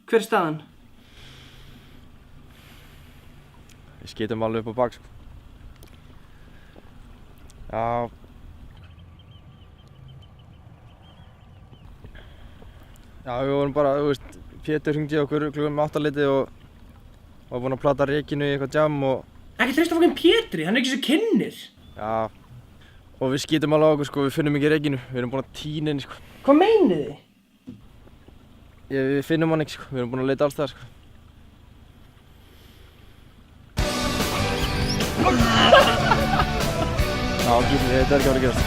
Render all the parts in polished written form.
Hver staðan? Við skitum alveg upp á bak, sko. Já. Já, við vorum bara, þú veist, Pétur hringdi okkur klukkan 8 og var búinn að plata rekinu í eitthvað jam og... Ekki treysta fokkin Pétri, hann ekki svo kynnir. Já. Og við skitum alveg á okkur, sko, við finnum ekki rekinu. Við erum búin að tína henni, sko. Hvað meinið þið? Við finnum hann ekki, sko. Við erum búin að leita alls það, sko. Já, þetta er ekki að vera að gerast.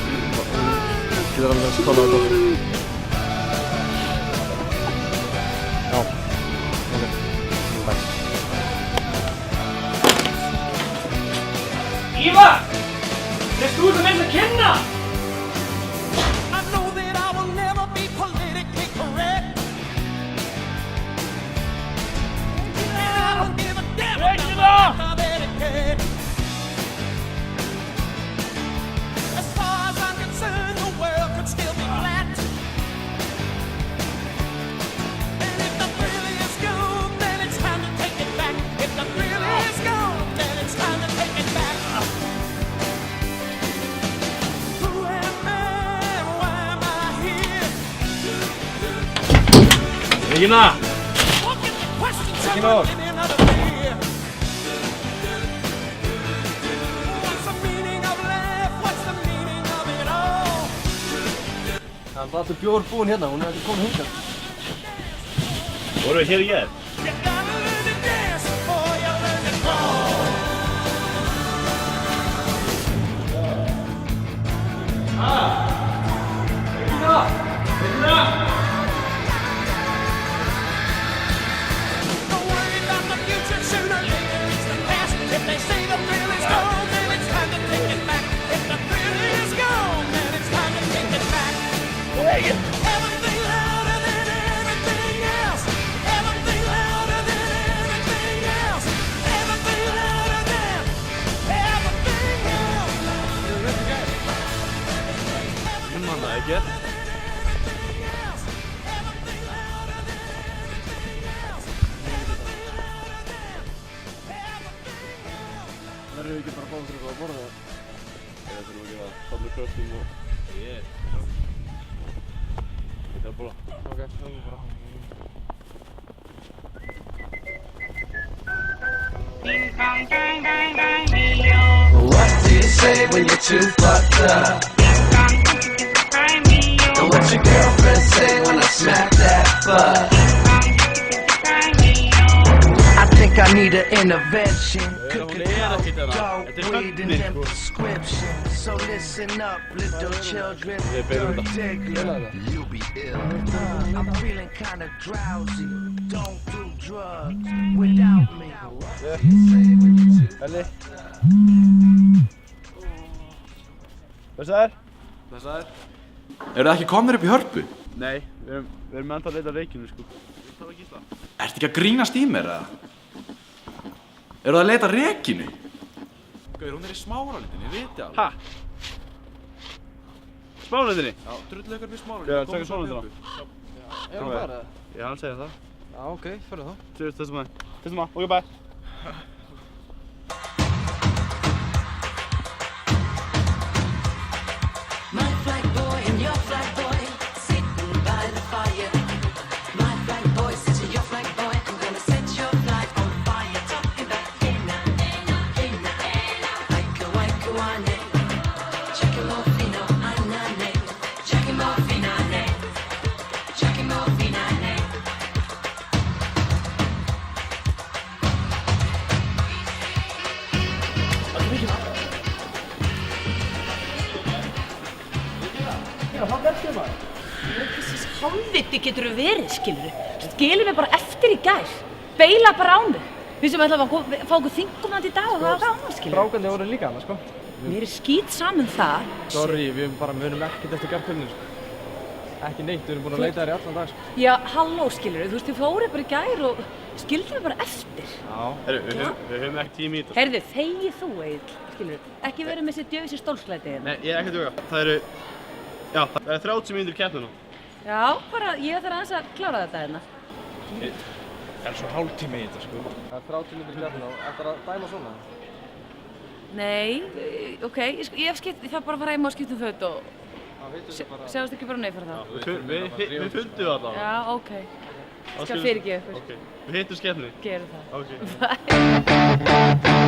Getur alveg að skóla á þetta. Já. Ok. Bye. Ívar! Leist þú það meins að kenna? Regina! Regina! Það var alltaf bjór búinn hérna, hún er ekki komin hingað. Voru við hér í gær? Regina! Regina! Man það ekki. Verður við ekki bara að fá okkur eitthvað að borða það? Ég þurfum ekki að stafla kröftum og... Ég þarf að borða. Ok, það er bara. What do you say when you're too fucked up? And what your girlfriend say when I smack that butt? I think I need an intervention. Cooking dope, weed and them prescriptions. So listen up, little children. You'll be ill. I'm feeling kinda drowsy. Don't do drugs without me. Elli. Blessaður. Blessaður. Eru það ekki komnir upp í Hörpu? Nei, við erum ennþá að leita að reykjunu, sko. Við tala ekki Gísla. Ertu ekki að grínast í mér, eða? Eru það að leita rekinu? Gauður, hún er í Smáralitinni, ég viti alveg. Ha? Smáralitinni? Já, drullu ykkur við Smáralitinni. Já, tjekka Smáralitina. Er hann farið? Já, hann segir það. Já, ok, fyrir þá. Testum að. Ok, bye. My flag boy and your flag boy sitting by the fire. My flag boy sits your flag boy. I'm gonna set your flag on fire. Talking about Hena, Hena, Aika Waika Wane. Chakimofino, Anane. Chakimofinane. Chakimofinane. Þessi hálfviti getur þú verið, skilurðu. Skilur mig bara eftir í gær. Beila bara á mig. Við sem ætlaðum að fá okkur þingumandi í dag og það var annað, skilurðu. Strákarnir voru líka annað, sko. Mér er skít saman það. Sorry, við munum ekkert eftir gærkvöldinu, sko. Ekki neitt, við erum búin að leita þér í allan dag, sko. Já, halló, skilurðu. Þú veist, þið fórið bara í gær og skildu mig bara eftir. Já. Heyrðu, við höfum ekki tíma í þetta. Heyrðu, þegið þú, Egill, skilurðu. Ekki verið með þessi djöfisir stólslæti hérna. Nei, ég er ekki að djóka. Það eru 30 mínútur í keppnina. Já, bara ég þarf aðeins að klára þetta hérna. Það er svo hálftími í þetta, sko. Það er 30 mínútur í keppnina og ætlar að dæma svona? Nei, ok, ég þarf bara að fara heim og skipta um föt og sjáumst ekki bara neyfara það. Við fundum það allavega. Já, ok. Skal fyrirgefa ykkur. Við hittum skemmni. Gerum það. Ok. Bye.